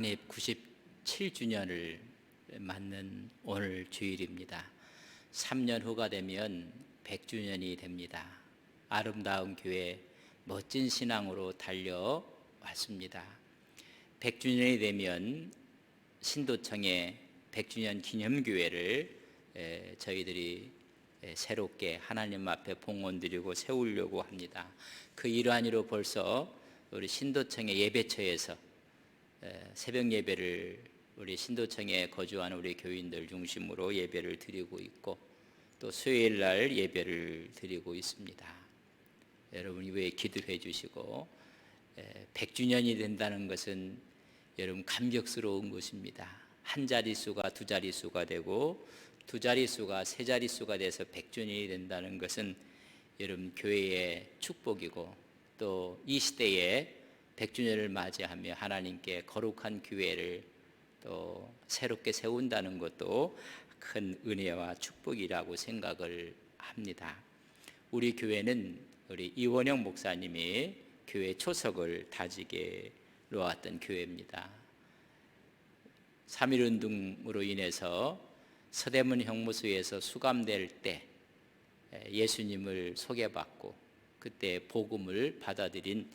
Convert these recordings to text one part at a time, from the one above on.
창립 97주년을 맞는 오늘 주일입니다. 3년 후가 되면 100주년이 됩니다. 아름다운 교회, 멋진 신앙으로 달려왔습니다. 100주년이 되면 신도청의 100주년 기념교회를 저희들이 새롭게 하나님 앞에 봉헌드리고 세우려고 합니다. 그 일환으로 벌써 우리 신도청의 예배처에서 새벽 예배를 우리 신도청에 거주하는 우리 교인들 중심으로 예배를 드리고 있고, 또 수요일 날 예배를 드리고 있습니다. 여러분 이외에 기도해 주시고, 100주년이 된다는 것은 여러분 감격스러운 것입니다. 한 자릿수가 두 자릿수가 되고 두 자릿수가 세 자릿수가 돼서 100주년이 된다는 것은 여러분 교회의 축복이고, 또 이 시대에 100주년을 맞이하며 하나님께 거룩한 교회를 또 새롭게 세운다는 것도 큰 은혜와 축복이라고 생각을 합니다. 우리 교회는 우리 이원영 목사님이 교회 초석을 다지게 놓았던 교회입니다. 3.1운동으로 인해서 서대문 형무소에서 수감될 때 예수님을 소개받고 그때 복음을 받아들인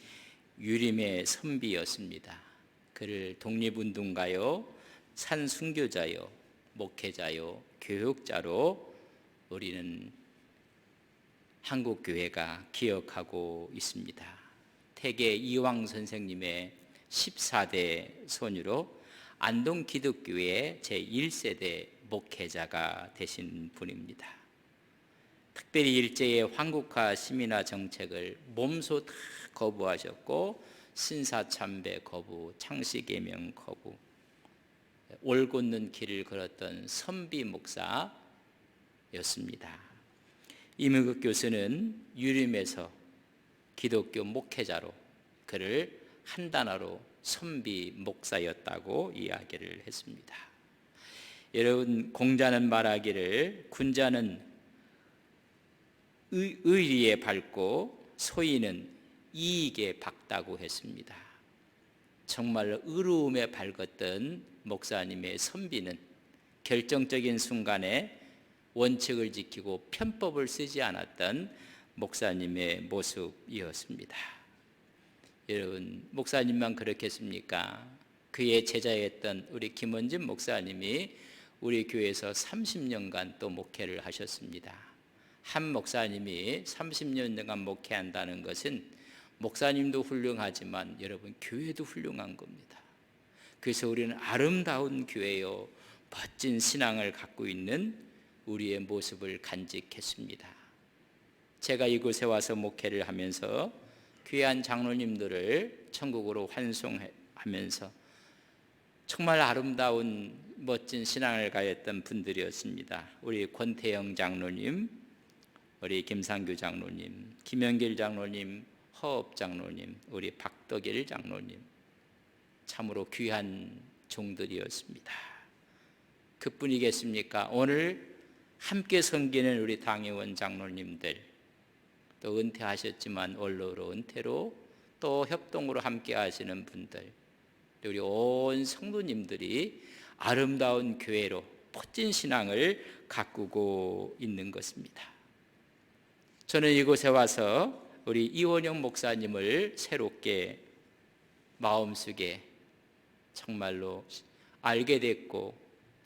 유림의 선비였습니다. 그를 독립운동가요, 산순교자요, 목회자요, 교육자로 우리는 한국교회가 기억하고 있습니다. 태계 이황 선생님의 14대 손으로 안동기독교회 제1세대 목회자가 되신 분입니다. 특별히 일제의 황국화 시민화 정책을 몸소 다 거부하셨고, 신사참배 거부, 창씨개명 거부, 올 곧는 길을 걸었던 선비 목사였습니다. 이명국 교수는 유림에서 기독교 목회자로 그를 한 단어로 선비 목사였다고 이야기를 했습니다. 여러분, 공자는 말하기를 군자는 의리에 밝고 소인은 이익에 밝다고 했습니다. 정말로 의로움에 밝았던 목사님의 선비는 결정적인 순간에 원칙을 지키고 편법을 쓰지 않았던 목사님의 모습이었습니다. 여러분, 목사님만 그렇겠습니까? 그의 제자였던 우리 김원진 목사님이 우리 교회에서 30년간 또 목회를 하셨습니다. 한 목사님이 30년간 목회한다는 것은 목사님도 훌륭하지만 여러분 교회도 훌륭한 겁니다. 그래서 우리는 아름다운 교회요, 멋진 신앙을 갖고 있는 우리의 모습을 간직했습니다. 제가 이곳에 와서 목회를 하면서 귀한 장로님들을 천국으로 환송하면서 정말 아름다운 멋진 신앙을 가졌던 분들이었습니다. 우리 권태영 장로님, 우리 김상규 장로님, 김영길 장로님, 허업 장로님, 우리 박덕일 장로님, 참으로 귀한 종들이었습니다. 그뿐이겠습니까? 오늘 함께 섬기는 우리 당회원 장로님들, 또 은퇴하셨지만 원로로 은퇴로 또 협동으로 함께 하시는 분들, 우리 온 성도님들이 아름다운 교회로 멋진 신앙을 가꾸고 있는 것입니다. 저는 이곳에 와서 우리 이원영 목사님을 새롭게 마음속에 정말로 알게 됐고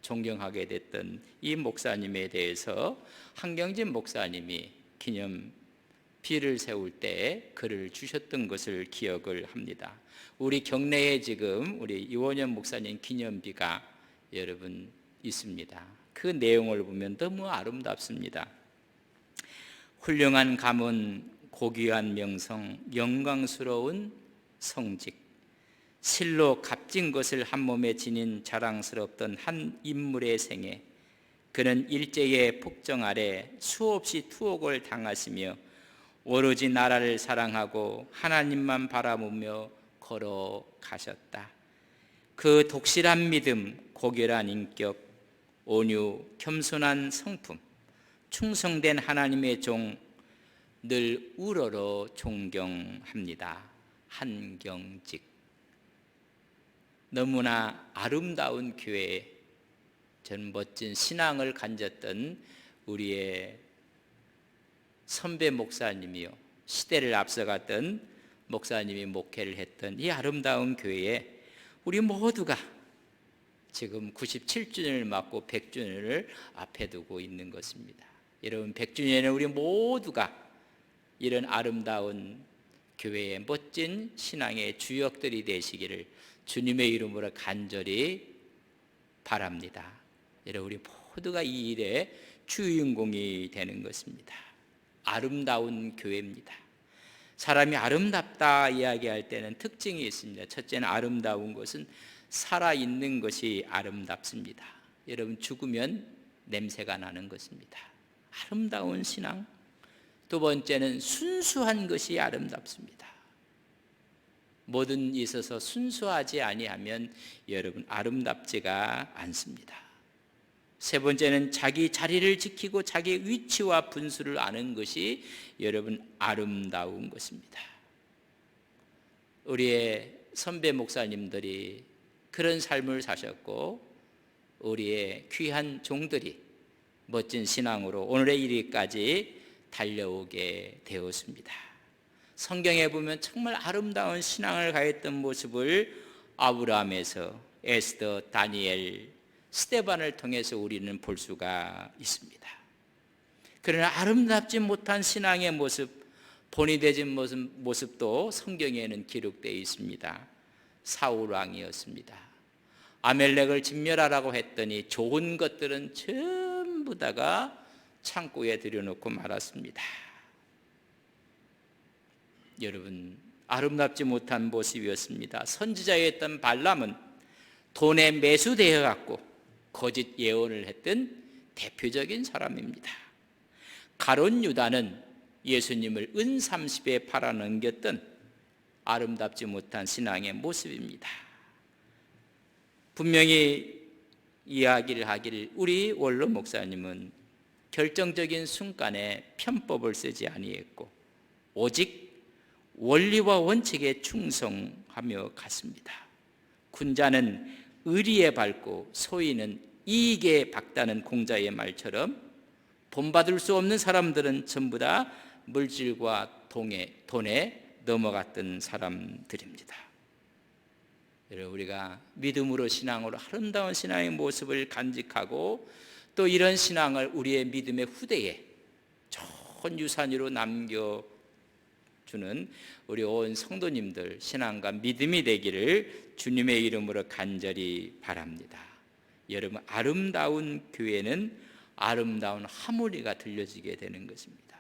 존경하게 됐던 이 목사님에 대해서 한경진 목사님이 기념비를 세울 때 글을 주셨던 것을 기억을 합니다. 우리 경내에 지금 우리 이원영 목사님 기념비가 여러분 있습니다. 그 내용을 보면 너무 아름답습니다. 훌륭한 가문, 고귀한 명성, 영광스러운 성직, 실로 값진 것을 한 몸에 지닌 자랑스럽던 한 인물의 생애, 그는 일제의 폭정 아래 수없이 투옥을 당하시며 오로지 나라를 사랑하고 하나님만 바라보며 걸어가셨다. 그 독실한 믿음, 고결한 인격, 온유, 겸손한 성품, 충성된 하나님의 종, 늘 우러러 존경합니다. 한경직. 너무나 아름다운 교회에 전 멋진 신앙을 가졌던 우리의 선배 목사님이요, 시대를 앞서갔던 목사님이 목회를 했던 이 아름다운 교회에 우리 모두가 지금 97주년을 맞고 100주년을 앞에 두고 있는 것입니다. 여러분, 100주년에 우리 모두가 이런 아름다운 교회의 멋진 신앙의 주역들이 되시기를 주님의 이름으로 간절히 바랍니다. 여러분, 우리 모두가 이 일의 주인공이 되는 것입니다. 아름다운 교회입니다. 사람이 아름답다 이야기할 때는 특징이 있습니다. 첫째는 아름다운 것은 살아있는 것이 아름답습니다. 여러분, 죽으면 냄새가 나는 것입니다. 아름다운 신앙. 두 번째는 순수한 것이 아름답습니다. 뭐든 있어서 순수하지 아니하면 여러분 아름답지가 않습니다. 세 번째는 자기 자리를 지키고 자기 위치와 분수를 아는 것이 여러분 아름다운 것입니다. 우리의 선배 목사님들이 그런 삶을 사셨고 우리의 귀한 종들이 멋진 신앙으로 오늘의 이르기까지 달려오게 되었습니다. 성경에 보면 정말 아름다운 신앙을 가했던 모습을 아브라함에서 에스더, 다니엘, 스데반을 통해서 우리는 볼 수가 있습니다. 그러나 아름답지 못한 신앙의 모습, 본이 되진 모습도 성경에는 기록되어 있습니다. 사울 왕이었습니다. 아멜렉을 진멸하라고 했더니 좋은 것들은 전부 다가 창고에 들여놓고 말았습니다. 여러분, 아름답지 못한 모습이었습니다. 선지자였던 발람은 돈에 매수되어 갖고 거짓 예언을 했던 대표적인 사람입니다. 가룟 유다는 예수님을 은 30에 팔아넘겼던 아름답지 못한 신앙의 모습입니다. 분명히 이야기를 하기를 우리 원로 목사님은 결정적인 순간에 편법을 쓰지 아니했고 오직 원리와 원칙에 충성하며 갔습니다. 군자는 의리에 밟고 소인은 이익에 박다는 공자의 말처럼 본받을 수 없는 사람들은 전부 다 물질과 돈에 넘어갔던 사람들입니다. 여러분, 우리가 믿음으로 신앙으로 아름다운 신앙의 모습을 간직하고 또 이런 신앙을 우리의 믿음의 후대에 좋은 유산으로 남겨주는 우리 온 성도님들 신앙과 믿음이 되기를 주님의 이름으로 간절히 바랍니다. 여러분, 아름다운 교회는 아름다운 하모니가 들려지게 되는 것입니다.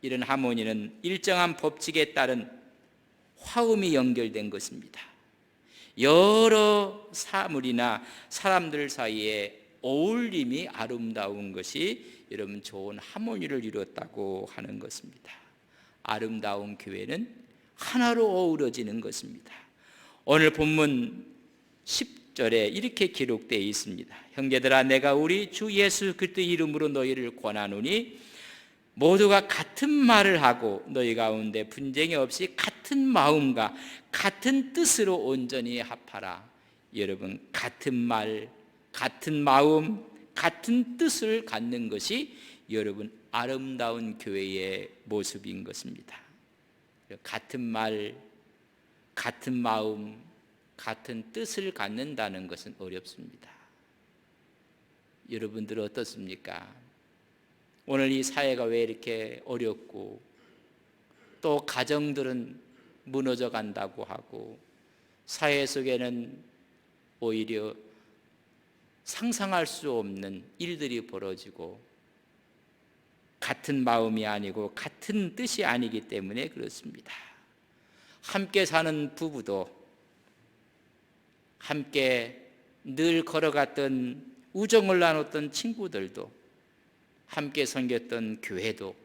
이런 하모니는 일정한 법칙에 따른 화음이 연결된 것입니다. 여러 사물이나 사람들 사이에 어울림이 아름다운 것이 여러분 좋은 하모니를 이뤘다고 하는 것입니다. 아름다운 교회는 하나로 어우러지는 것입니다. 오늘 본문 10절에 이렇게 기록되어 있습니다. 형제들아, 내가 우리 주 예수 그리스도의 이름으로 너희를 권하노니 모두가 같은 말을 하고 너희 가운데 분쟁이 없이 같은 마음과 같은 뜻으로 온전히 합하라. 여러분, 같은 말, 같은 마음, 같은 뜻을 갖는 것이 여러분 아름다운 교회의 모습인 것입니다. 같은 말, 같은 마음, 같은 뜻을 갖는다는 것은 어렵습니다. 여러분들은 어떻습니까? 오늘 이 사회가 왜 이렇게 어렵고 또 가정들은 무너져 간다고 하고 사회 속에는 오히려 상상할 수 없는 일들이 벌어지고 같은 마음이 아니고 같은 뜻이 아니기 때문에 그렇습니다. 함께 사는 부부도 함께 늘 걸어갔던 우정을 나눴던 친구들도 함께 섬겼던 교회도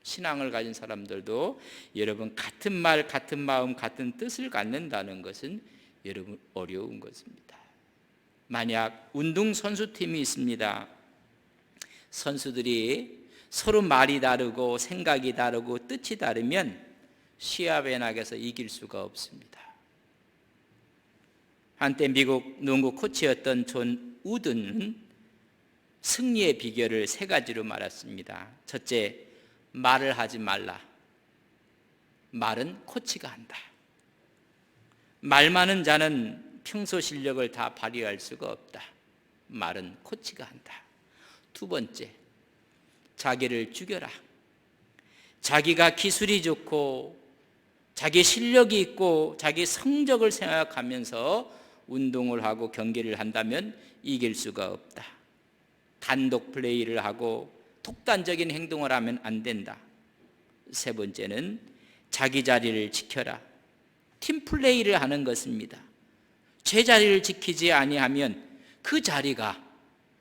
신앙을 가진 사람들도 여러분 같은 말, 같은 마음, 같은 뜻을 갖는다는 것은 여러분 어려운 것입니다. 만약 운동선수팀이 있습니다. 선수들이 서로 말이 다르고 생각이 다르고 뜻이 다르면 시합에 나가서 이길 수가 없습니다. 한때 미국 농구 코치였던 존 우든은 승리의 비결을 세 가지로 말했습니다. 첫째, 말을 하지 말라. 말은 코치가 한다. 말 많은 자는 평소 실력을 다 발휘할 수가 없다. 말은 코치가 한다. 두 번째, 자기를 죽여라. 자기가 기술이 좋고 자기 실력이 있고 자기 성적을 생각하면서 운동을 하고 경기를 한다면 이길 수가 없다. 단독 플레이를 하고 독단적인 행동을 하면 안 된다. 세 번째는 자기 자리를 지켜라. 팀 플레이를 하는 것입니다. 제 자리를 지키지 아니하면 그 자리가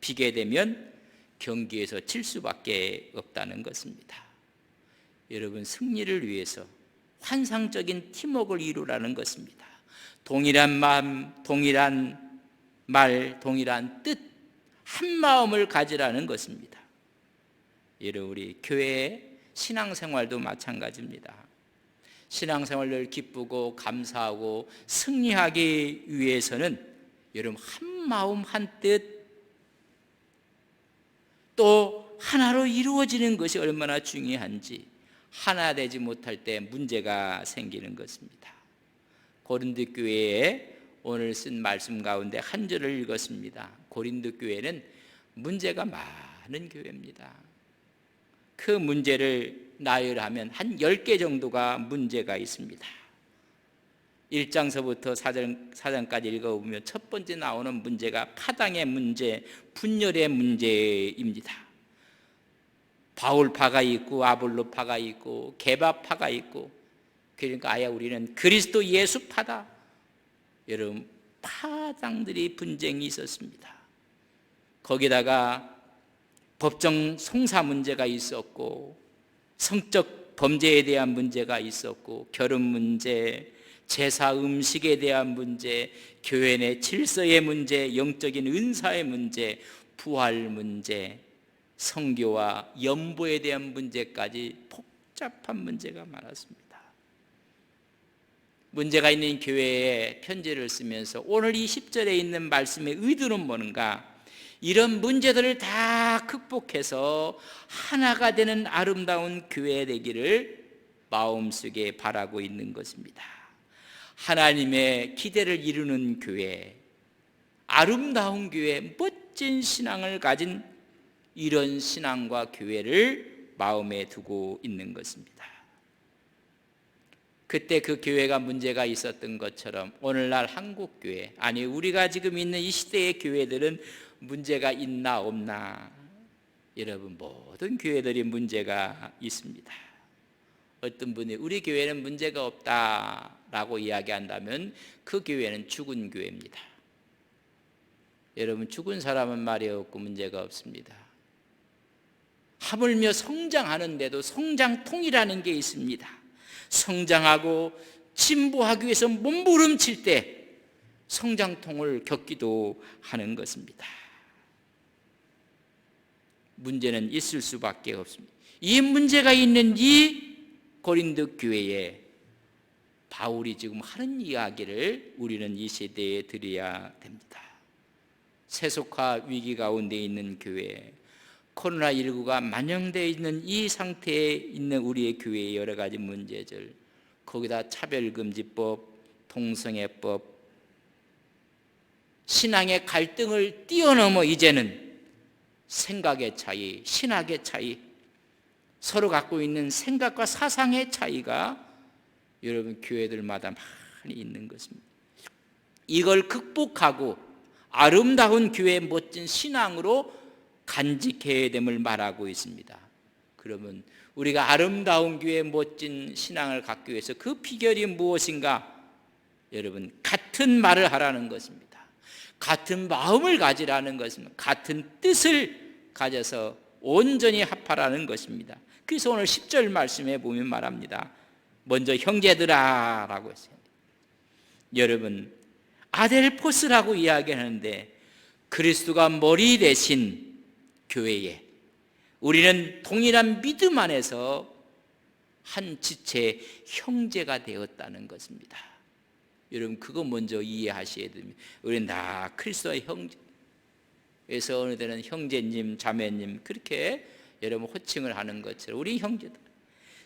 비게 되면 경기에서 질 수밖에 없다는 것입니다. 여러분, 승리를 위해서 환상적인 팀워크를 이루라는 것입니다. 동일한 마음, 동일한 말, 동일한 뜻, 한 마음을 가지라는 것입니다. 여러분, 우리 교회의 신앙생활도 마찬가지입니다. 신앙생활을 기쁘고 감사하고 승리하기 위해서는 여러분 한 마음 한 뜻 또 하나로 이루어지는 것이 얼마나 중요한지, 하나 되지 못할 때 문제가 생기는 것입니다. 고린도 교회에 오늘 쓴 말씀 가운데 한 절을 읽었습니다. 고린도 교회는 문제가 많은 교회입니다. 그 문제를 나열하면 한 10개 정도가 문제가 있습니다. 1장서부터 4장까지 읽어보면 첫 번째 나오는 문제가 파당의 문제, 분열의 문제입니다. 바울파가 있고 아볼로파가 있고 게바파가 있고, 그러니까 아예 우리는 그리스도 예수파다. 여러분, 파당들이 분쟁이 있었습니다. 거기다가 법정 송사 문제가 있었고, 성적 범죄에 대한 문제가 있었고, 결혼 문제, 제사 음식에 대한 문제, 교회 내 질서의 문제, 영적인 은사의 문제, 부활 문제, 성교와 연보에 대한 문제까지 복잡한 문제가 많았습니다. 문제가 있는 교회에 편지를 쓰면서 오늘 이 10절에 있는 말씀의 의도는 뭔가, 이런 문제들을 다 극복해서 하나가 되는 아름다운 교회 되기를 마음속에 바라고 있는 것입니다. 하나님의 기대를 이루는 교회, 아름다운 교회, 멋진 신앙을 가진 이런 신앙과 교회를 마음에 두고 있는 것입니다. 그때 그 교회가 문제가 있었던 것처럼 오늘날 한국교회, 아니 우리가 지금 있는 이 시대의 교회들은 문제가 있나 없나? 여러분, 모든 교회들이 문제가 있습니다. 어떤 분이 우리 교회는 문제가 없다라고 이야기한다면 그 교회는 죽은 교회입니다. 여러분, 죽은 사람은 말이 없고 문제가 없습니다. 하물며 성장하는데도 성장통이라는 게 있습니다. 성장하고 진보하기 위해서 몸부림칠 때 성장통을 겪기도 하는 것입니다. 문제는 있을 수밖에 없습니다. 이 문제가 있는 이 고린도 교회에 바울이 지금 하는 이야기를 우리는 이 시대에 드려야 됩니다. 세속화 위기 가운데 있는 교회, 코로나19가 만연되어 있는 이 상태에 있는 우리의 교회의 여러 가지 문제들, 거기다 차별금지법, 동성애법, 신앙의 갈등을 뛰어넘어 이제는 생각의 차이, 신학의 차이, 서로 갖고 있는 생각과 사상의 차이가 여러분 교회들마다 많이 있는 것입니다. 이걸 극복하고 아름다운 교회의 멋진 신앙으로 간직해야 됨을 말하고 있습니다. 그러면 우리가 아름다운 교회의 멋진 신앙을 갖기 위해서 그 비결이 무엇인가? 여러분, 같은 말을 하라는 것입니다. 같은 마음을 가지라는 것입니다. 같은 뜻을 가져서 온전히 합하라는 것입니다. 그래서 오늘 10절 말씀에 보면 말합니다. 먼저 형제들아 라고 했어요. 여러분, 아델포스라고 이야기하는데 그리스도가 머리 대신 교회에 우리는 동일한 믿음 안에서 한 지체의 형제가 되었다는 것입니다. 여러분 그거 먼저 이해하셔야 됩니다. 우리는 다 그리스도의 형제, 그래서 어느 때는 형제님, 자매님 그렇게 여러분 호칭을 하는 것처럼 우리 형제들,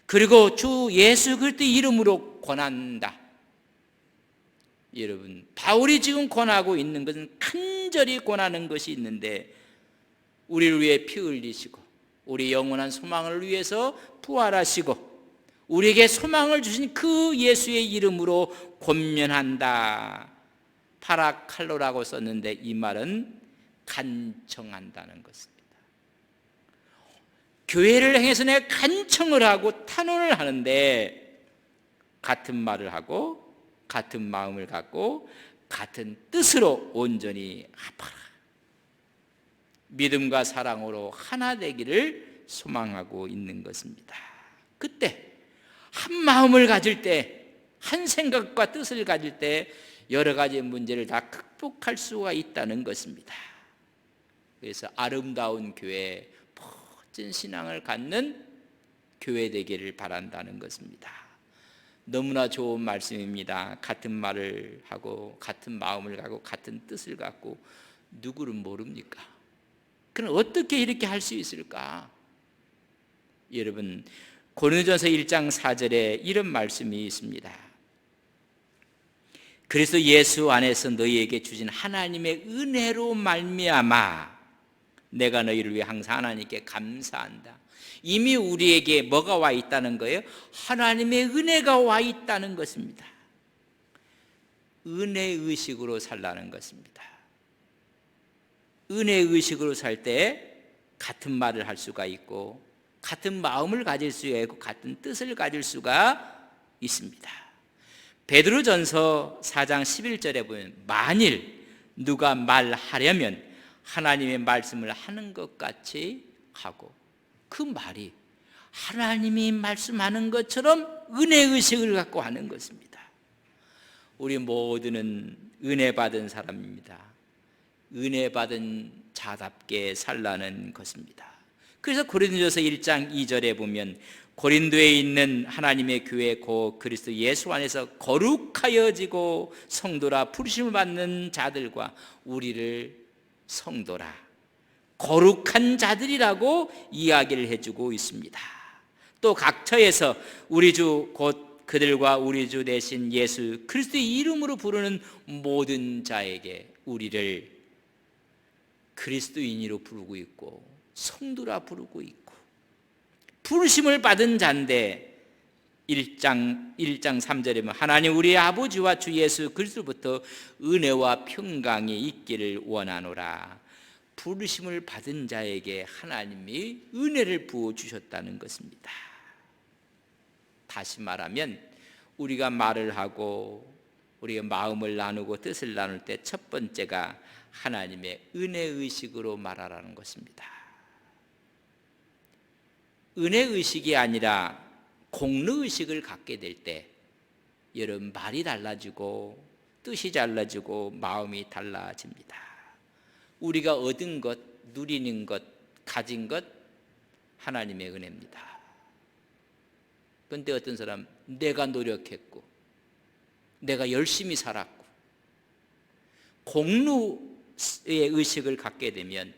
그리고 주 예수 그리스도의 이름으로 권한다. 여러분 바울이 지금 권하고 있는 것은 간절히 권하는 것이 있는데, 우리를 위해 피 흘리시고 우리 영원한 소망을 위해서 부활하시고 우리에게 소망을 주신 그 예수의 이름으로 권면한다. 파라칼로라고 썼는데 이 말은 간청한다는 것입니다. 교회를 향해서 내가 간청을 하고 탄원을 하는데, 같은 말을 하고 같은 마음을 갖고 같은 뜻으로 온전히 합하라. 믿음과 사랑으로 하나 되기를 소망하고 있는 것입니다. 그때 한 마음을 가질 때, 한 생각과 뜻을 가질 때 여러 가지 문제를 다 극복할 수가 있다는 것입니다. 그래서 아름다운 교회, 멋진 신앙을 갖는 교회 되기를 바란다는 것입니다. 너무나 좋은 말씀입니다. 같은 말을 하고 같은 마음을 갖고 같은 뜻을 갖고 누구를 모릅니까? 그럼 어떻게 이렇게 할 수 있을까? 여러분 고린도전서 1장 4절에 이런 말씀이 있습니다. 그래서 예수 안에서 너희에게 주신 하나님의 은혜로 말미암아 내가 너희를 위해 항상 하나님께 감사한다. 이미 우리에게 뭐가 와 있다는 거예요? 하나님의 은혜가 와 있다는 것입니다. 은혜의식으로 살라는 것입니다. 은혜의식으로 살 때 같은 말을 할 수가 있고 같은 마음을 가질 수가 있고 같은 뜻을 가질 수가 있습니다. 베드로전서 4장 11절에 보면 만일 누가 말하려면 하나님의 말씀을 하는 것 같이 하고, 그 말이 하나님이 말씀하는 것처럼 은혜의식을 갖고 하는 것입니다. 우리 모두는 은혜 받은 사람입니다. 은혜 받은 자답게 살라는 것입니다. 그래서 고린도전서 1장 2절에 보면 고린도에 있는 하나님의 교회 곧 그리스도 예수 안에서 거룩하여지고 성도라 부르심을 받는 자들과 우리를 성도라, 거룩한 자들이라고 이야기를 해주고 있습니다. 또 각처에서 우리 주 곧 그들과 우리 주 대신 예수 그리스도의 이름으로 부르는 모든 자에게 우리를 그리스도인으로 부르고 있고 성도라 부르고 있고, 부르심을 받은 자인데 1장 3절에 보면 하나님 우리 아버지와 주 예수 그리스도부터 은혜와 평강이 있기를 원하노라. 부르심을 받은 자에게 하나님이 은혜를 부어주셨다는 것입니다. 다시 말하면 우리가 말을 하고 우리가 마음을 나누고 뜻을 나눌 때 첫 번째가 하나님의 은혜의식으로 말하라는 것입니다. 은혜의식이 아니라 공로의식을 갖게 될 때 여러분 말이 달라지고 뜻이 달라지고 마음이 달라집니다. 우리가 얻은 것, 누리는 것, 가진 것 하나님의 은혜입니다. 그런데 어떤 사람 내가 노력했고 내가 열심히 살았고 공로의 의식을 갖게 되면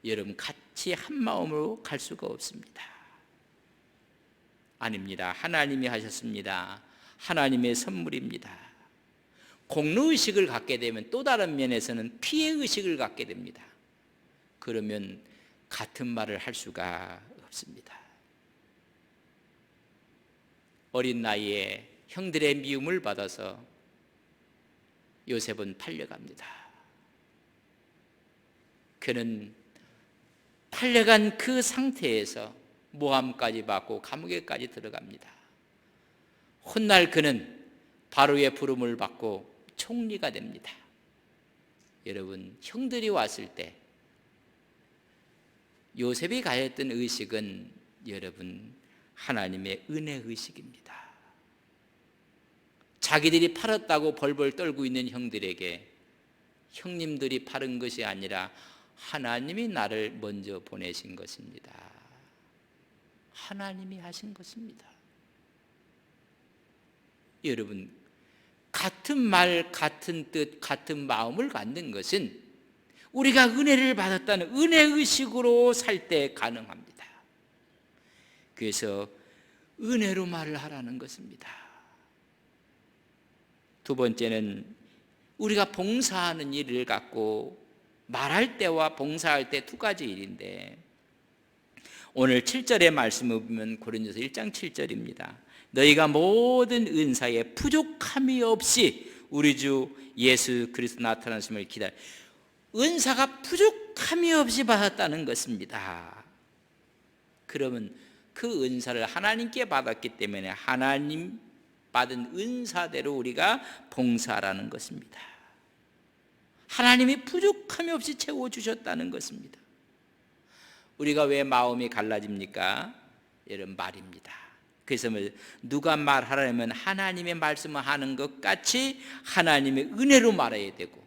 여러분 같이 한 마음으로 갈 수가 없습니다. 아닙니다. 하나님이 하셨습니다. 하나님의 선물입니다. 공로의식을 갖게 되면 또 다른 면에서는 피해의식을 갖게 됩니다. 그러면 같은 말을 할 수가 없습니다. 어린 나이에 형들의 미움을 받아서 요셉은 팔려갑니다. 그는 팔려간 그 상태에서 모함까지 받고 감옥에까지 들어갑니다. 훗날 그는 바로의 부름을 받고 총리가 됩니다. 여러분 형들이 왔을 때 요셉이 가졌던 의식은 여러분 하나님의 은혜 의식입니다. 자기들이 팔았다고 벌벌 떨고 있는 형들에게 형님들이 팔은 것이 아니라 하나님이 나를 먼저 보내신 것입니다. 하나님이 하신 것입니다. 여러분 같은 말, 같은 뜻, 같은 마음을 갖는 것은 우리가 은혜를 받았다는 은혜의식으로 살 때 가능합니다. 그래서 은혜로 말을 하라는 것입니다. 두 번째는 우리가 봉사하는 일을 갖고 말할 때와 봉사할 때 두 가지 일인데, 오늘 7절의 말씀을 보면 고린도서 1장 7절입니다. 너희가 모든 은사에 부족함이 없이 우리 주 예수 그리스도 나타나심을 기다려. 은사가 부족함이 없이 받았다는 것입니다. 그러면 그 은사를 하나님께 받았기 때문에 하나님 받은 은사대로 우리가 봉사하라는 것입니다. 하나님이 부족함이 없이 채워주셨다는 것입니다. 우리가 왜 마음이 갈라집니까? 이런 말입니다. 그래서 누가 말하려면 하나님의 말씀을 하는 것 같이 하나님의 은혜로 말해야 되고,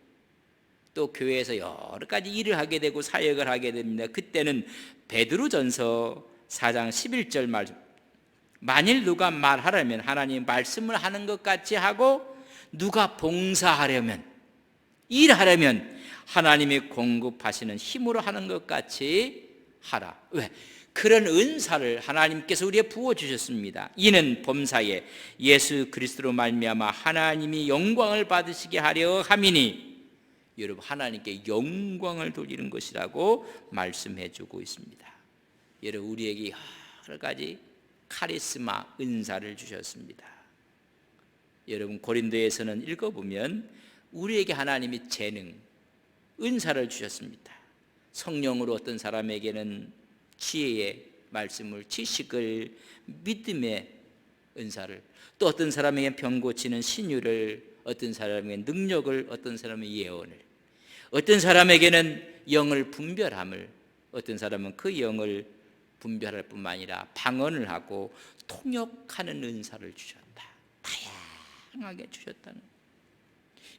또 교회에서 여러 가지 일을 하게 되고 사역을 하게 됩니다. 그때는 베드로전서 4장 11절 말, 만일 누가 말하려면 하나님 말씀을 하는 것 같이 하고, 누가 봉사하려면, 일하려면 하나님이 공급하시는 힘으로 하는 것 같이 하라. 왜? 그런 은사를 하나님께서 우리에게 부어주셨습니다. 이는 범사에 예수 그리스도로 말미암아 하나님이 영광을 받으시게 하려 함이니, 여러분, 하나님께 영광을 돌리는 것이라고 말씀해 주고 있습니다. 여러분, 우리에게 여러 가지 카리스마, 은사를 주셨습니다. 여러분, 고린도에서는 읽어보면 우리에게 하나님이 재능, 은사를 주셨습니다. 성령으로 어떤 사람에게는 지혜의 말씀을, 지식을, 믿음의 은사를, 또 어떤 사람에게는 병 고치는 신유를, 어떤 사람에게는 능력을, 어떤 사람은 예언을, 어떤 사람에게는 영을 분별함을, 어떤 사람은 그 영을 분별할 뿐만 아니라 방언을 하고 통역하는 은사를 주셨다. 다양하게 주셨다는,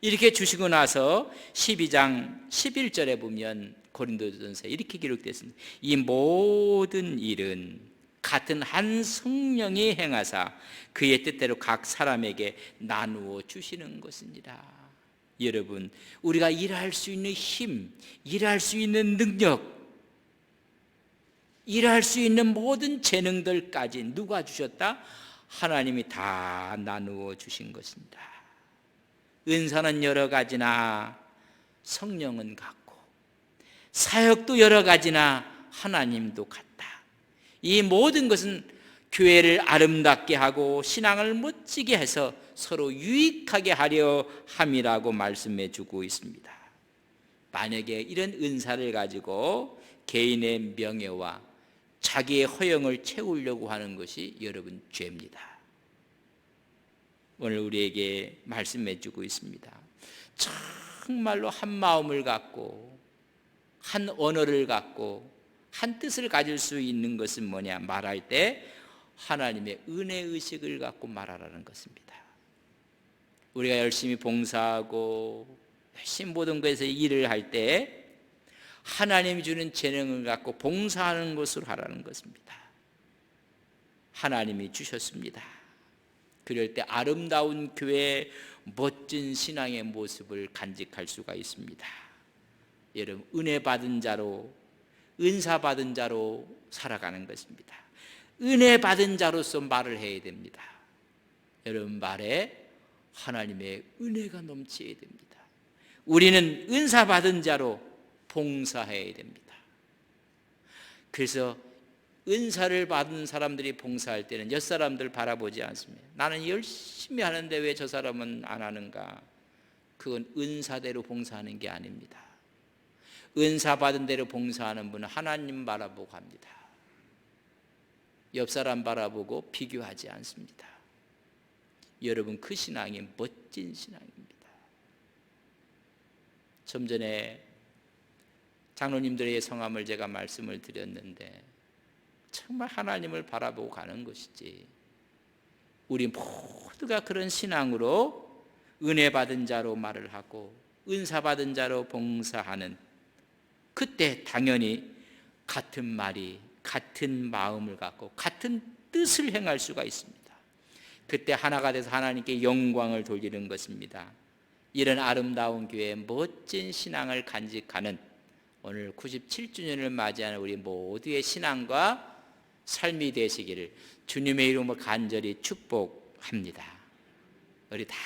이렇게 주시고 나서 12장 11절에 보면 고린도전서에 이렇게 기록됐습니다. 이 모든 일은 같은 한 성령이 행하사 그의 뜻대로 각 사람에게 나누어 주시는 것이니라. 여러분, 우리가 일할 수 있는 힘, 일할 수 있는 능력, 일할 수 있는 모든 재능들까지 누가 주셨다? 하나님이 다 나누어 주신 것입니다. 은사는 여러 가지나 성령은 같고, 사역도 여러 가지나 하나님도 같다. 이 모든 것은 교회를 아름답게 하고 신앙을 멋지게 해서 서로 유익하게 하려 함이라고 말씀해 주고 있습니다. 만약에 이런 은사를 가지고 개인의 명예와 자기의 허영을 채우려고 하는 것이 여러분 죄입니다. 오늘 우리에게 말씀해 주고 있습니다. 정말로 한 마음을 갖고 한 언어를 갖고 한 뜻을 가질 수 있는 것은 뭐냐? 말할 때 하나님의 은혜의식을 갖고 말하라는 것입니다. 우리가 열심히 봉사하고 열심히 모든 것에서 일을 할 때 하나님이 주는 재능을 갖고 봉사하는 것으로 하라는 것입니다. 하나님이 주셨습니다. 그럴 때 아름다운 교회의 멋진 신앙의 모습을 간직할 수가 있습니다. 여러분, 은혜 받은 자로, 은사 받은 자로 살아가는 것입니다. 은혜 받은 자로서 말을 해야 됩니다. 여러분 말에 하나님의 은혜가 넘쳐야 됩니다. 우리는 은사 받은 자로 봉사해야 됩니다. 그래서 은사를 받은 사람들이 봉사할 때는 옆 사람들 바라보지 않습니다. 나는 열심히 하는데 왜 저 사람은 안 하는가? 그건 은사대로 봉사하는 게 아닙니다. 은사 받은 대로 봉사하는 분은 하나님 바라보고 합니다. 옆 사람 바라보고 비교하지 않습니다. 여러분, 그 신앙이 멋진 신앙입니다. 좀 전에 장로님들의 성함을 제가 말씀을 드렸는데, 정말 하나님을 바라보고 가는 것이지, 우리 모두가 그런 신앙으로 은혜 받은 자로 말을 하고 은사 받은 자로 봉사하는, 그때 당연히 같은 말이, 같은 마음을 갖고 같은 뜻을 행할 수가 있습니다. 그때 하나가 돼서 하나님께 영광을 돌리는 것입니다. 이런 아름다운 교회의 멋진 신앙을 간직하는 오늘 97주년을 맞이하는 우리 모두의 신앙과 삶이 되시기를 주님의 이름으로 간절히 축복합니다. 우리 다